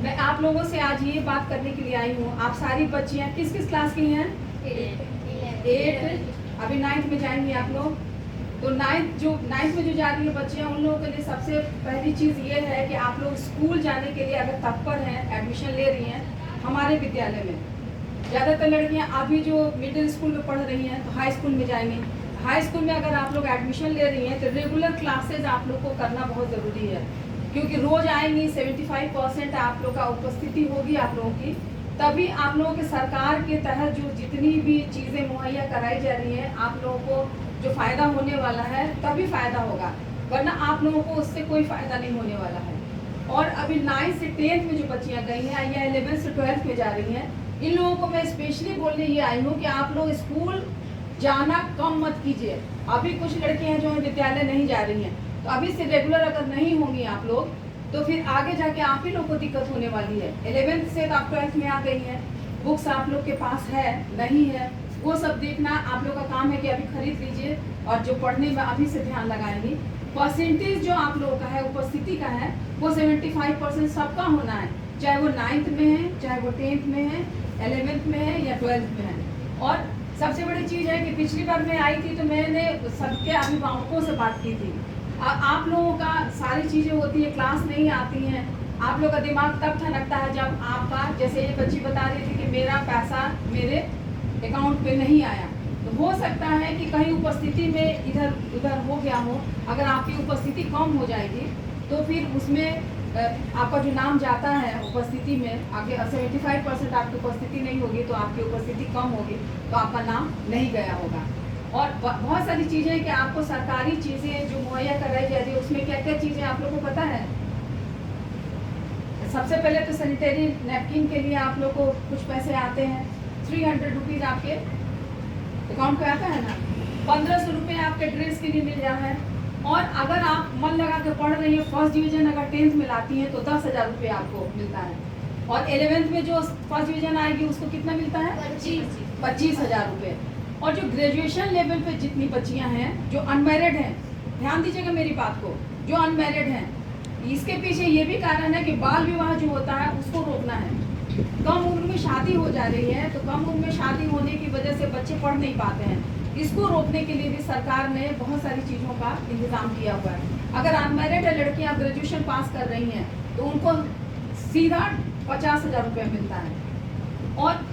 मैं आप लोगों से आज ये बात करने के लिए आई हूँ। आप सारी बच्चियाँ किस किस क्लास की हैं? 8। अभी 9th में जाएंगी आप लोग। तो 9th में जो जा रही है बच्चियाँ, उन लोगों के लिए सबसे पहली चीज़ ये है कि आप लोग स्कूल जाने के लिए अगर तत्पर हैं, एडमिशन ले रही हैं हमारे विद्यालय में। ज़्यादातर लड़कियाँ अभी जो मिडिल स्कूल में पढ़ रही हैं तो हाई स्कूल में जाएंगी। हाई स्कूल में अगर आप लोग एडमिशन ले रही हैं तो रेगुलर क्लासेज आप लोग को करना बहुत ज़रूरी है, क्योंकि रोज़ आएंगी। 75% आप लोग का उपस्थिति होगी आप लोगों की, तभी आप लोगों के सरकार के तहत जो जितनी भी चीज़ें मुहैया कराई जा रही हैं आप लोगों को जो फ़ायदा होने वाला है तभी फ़ायदा होगा, वरना आप लोगों को उससे कोई फ़ायदा नहीं होने वाला है। और अभी 9th से 10th में जो बच्चियाँ गई हैं या 11th से 12th में जा रही हैं, इन लोगों को मैं स्पेशली बोलने ये आई हूँ कि आप लोग स्कूल जाना कम मत कीजिए। अभी कुछ लड़कियाँ जो हैं विद्यालय नहीं जा रही हैं, तो अभी से रेगुलर अगर नहीं होंगी आप लोग तो फिर आगे जाके आप ही लोग को दिक्कत होने वाली है। 11th से तो आप 12th में आ गई हैं, बुक्स आप लोग के पास है नहीं है वो सब देखना आप लोग का काम है कि अभी खरीद लीजिए, और जो पढ़ने में अभी से ध्यान लगाएंगी। परसेंटेज जो आप लोगों का है उपस्थिति का है वो 75% सबका होना है, चाहे वो 9th में है, चाहे वो 10th में है, 11th में है या 12th में है। और सबसे बड़ी चीज़ है कि पिछली बार मैं आई थी तो मैंने सबके अभिभावकों से बात की थी। आप लोगों का सारी चीज़ें होती है, क्लास नहीं आती हैं, आप लोग का दिमाग तब ठनकता है जब आपका, जैसे ये बच्ची बता रही थी कि मेरा पैसा मेरे अकाउंट पे नहीं आया। तो हो सकता है कि कहीं उपस्थिति में इधर उधर हो गया हो। अगर आपकी उपस्थिति कम हो जाएगी तो फिर उसमें आपका जो नाम जाता है उपस्थिति में, आगे 75% आपकी उपस्थिति नहीं होगी तो आपकी उपस्थिति कम होगी तो आपका नाम नहीं गया होगा। और बहुत सारी चीज़ें कि आपको सरकारी चीज़ें जो मुहैया कराई जा रही है उसमें क्या क्या चीज़ें आप लोगों को पता है। सबसे पहले तो सैनिटरी नैपकिन के लिए आप लोग को कुछ पैसे आते हैं, 300 रुपीज़ आपके अकाउंट पे आता है ना। 1500 रुपये आपके ड्रेस के लिए मिल रहा है। और अगर आप मन लगा के पढ़ रही हैं, फर्स्ट डिवीजन अगर 10th में लाती हैं तो 10,000 रुपये आपको मिलता है। और 11th में जो फर्स्ट डिवीजन आएगी उसको कितना मिलता है? 25,000 रुपये। और जो ग्रेजुएशन लेवल पे जितनी बच्चियां हैं जो अनमैरिड हैं, ध्यान दीजिएगा मेरी बात को, जो अनमैरिड हैं, इसके पीछे ये भी कारण है कि बाल विवाह जो होता है उसको रोकना है। कम उम्र में शादी हो जा रही है, तो कम उम्र में शादी होने की वजह से बच्चे पढ़ नहीं पाते हैं। इसको रोकने के लिए भी सरकार ने बहुत सारी चीज़ों का इंतजाम किया हुआ है। अगर अनमैरिड लड़कियां ग्रेजुएशन पास कर रही हैं तो उनको सीधा 50,000 रुपये मिलता है। और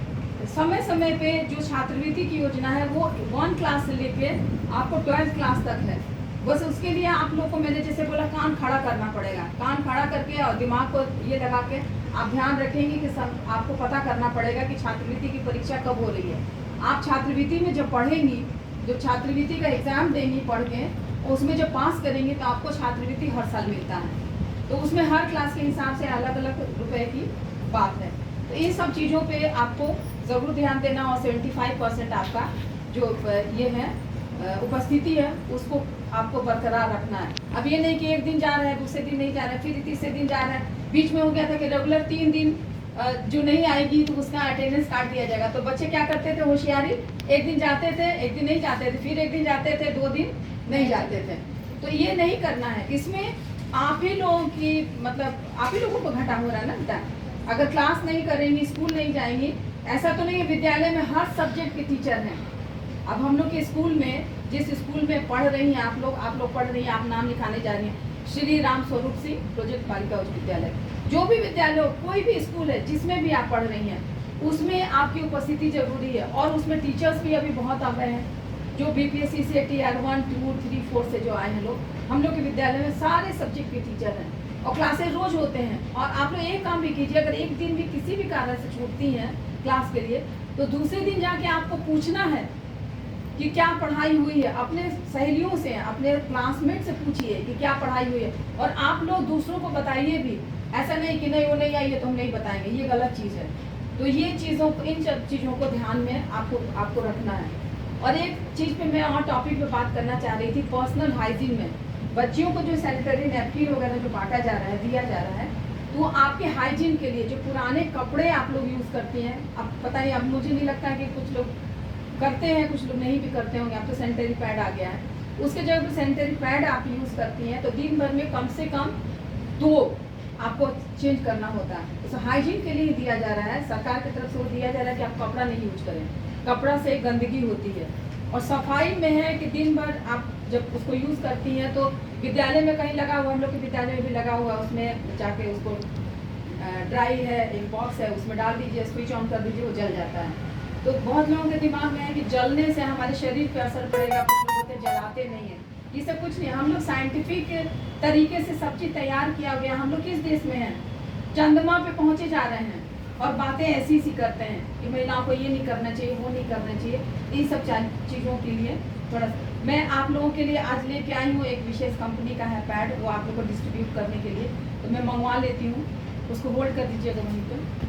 समय समय पे जो छात्रवृत्ति की योजना है वो 1 क्लास से लेके आपको 12th क्लास तक है। बस उसके लिए आप लोग को मैंने जैसे बोला कान खड़ा करना पड़ेगा। कान खड़ा करके और दिमाग को ये लगा के आप ध्यान रखेंगे कि सब आपको पता करना पड़ेगा कि छात्रवृत्ति की परीक्षा कब हो रही है। आप छात्रवृत्ति में जब पढ़ेंगी, जब छात्रवृत्ति का एग्ज़ाम देंगी पढ़ के, उसमें जब पास करेंगे तो आपको छात्रवृत्ति हर साल मिलता है। तो उसमें हर क्लास के हिसाब से अलग अलग रुपए की बात है। तो इन सब चीज़ों पे आपको ज़रूर ध्यान देना। और 75% आपका जो ये है उपस्थिति है उसको आपको बरकरार रखना है। अब ये नहीं कि एक दिन जा रहा है, दूसरे दिन नहीं जा रहा है, फिर तीसरे दिन जा रहा है। बीच में हो गया था कि रेगुलर 3 दिन जो नहीं आएगी तो उसका अटेंडेंस काट दिया जाएगा। तो बच्चे क्या करते थे होशियारी, एक दिन जाते थे, एक दिन नहीं जाते थे, फिर एक दिन जाते थे, 2 दिन नहीं जाते थे। तो ये नहीं करना है। इसमें आप ही लोगों की, मतलब आप ही लोगों को घाटा हो रहा है ना बेटा। अगर क्लास नहीं करेंगी, स्कूल नहीं जाएंगी, ऐसा तो नहीं है विद्यालय में हर सब्जेक्ट के टीचर हैं। अब हम लोग के स्कूल में, जिस स्कूल में पढ़ रही हैं आप लोग पढ़ रही हैं, आप नाम लिखाने जा रही हैं, श्री राम स्वरूप सिंह प्रोजेक्ट बालिका उच्च विद्यालय। जो भी विद्यालय हो, कोई भी स्कूल है जिसमें भी आप पढ़ रही हैं, उसमें आपकी उपस्थिति जरूरी है। और उसमें टीचर्स भी अभी बहुत आ गए हैं जो BPSC से Tier 1, 2, 3, 4 से जो आए हैं लोग। हम लोग के विद्यालय में सारे सब्जेक्ट के टीचर हैं और क्लासेज रोज होते हैं। और आप लोग एक काम भी कीजिए, अगर एक दिन भी किसी भी कारण से छूटती हैं क्लास के लिए, तो दूसरे दिन जाके आपको पूछना है कि क्या पढ़ाई हुई है। अपने सहेलियों से, अपने क्लासमेट से पूछिए कि क्या पढ़ाई हुई है। और आप लोग दूसरों को बताइए भी, ऐसा नहीं कि नहीं वो नहीं आई है तो हम नहीं बताएंगे, ये गलत चीज़ है। तो ये चीज़ों को, इन सब चीज़ों को ध्यान में आपको रखना है। और एक चीज़ पे मैं और टॉपिक पे बात करना चाह रही थी, पर्सनल हाइजीन में बच्चियों को जो सैनिटरी नैपकिन वगैरह जो बांटा जा रहा है, दिया जा रहा है, तो आपके हाइजीन के लिए जो पुराने कपड़े आप लोग यूज़ करते हैं, अब पता नहीं, अब मुझे नहीं लगता कि कुछ लोग करते हैं, कुछ लोग नहीं भी करते होंगे। अब तो सैनिटरी पैड आ गया है, उसके जगह पर सैनिटरी पैड आप यूज़ करती हैं तो दिन भर में कम से कम 2 आपको चेंज करना होता है। तो हाइजीन के लिए दिया जा रहा है, सरकार की तरफ से वो दिया जा रहा है कि आप कपड़ा नहीं यूज करें, कपड़ा से गंदगी होती है। और सफाई में है कि दिन भर आप जब उसको यूज़ करती हैं तो विद्यालय में कहीं लगा हुआ, हम लोग के विद्यालय में भी लगा हुआ, उसमें जाके उसको ड्राई है, एक बॉक्स है, उसमें डाल दीजिए, स्विच ऑन कर दीजिए, वो जल जाता है। तो बहुत लोगों के दिमाग में है कि जलने से हमारे शरीर पे असर पड़ेगा, कुछ लोग होते जलाते नहीं है। ये सब कुछ नहीं, हम लोग साइंटिफिक तरीके से सब चीज़ तैयार किया गया। हम लोग किस देश में हैं, चंद्रमा पे पहुँचे जा रहे हैं और बातें ऐसी सी करते हैं कि महिलाओं को ये नहीं करना चाहिए, वो नहीं करना चाहिए। इन सब चीज़ों के लिए थोड़ा मैं आप लोगों के लिए आज लेके आई हूँ, एक विशेष कंपनी का है पैड, वो आप लोग को डिस्ट्रीब्यूट करने के लिए। तो मैं मंगवा लेती हूँ, उसको होल्ड कर दीजिएगा वहीं पर।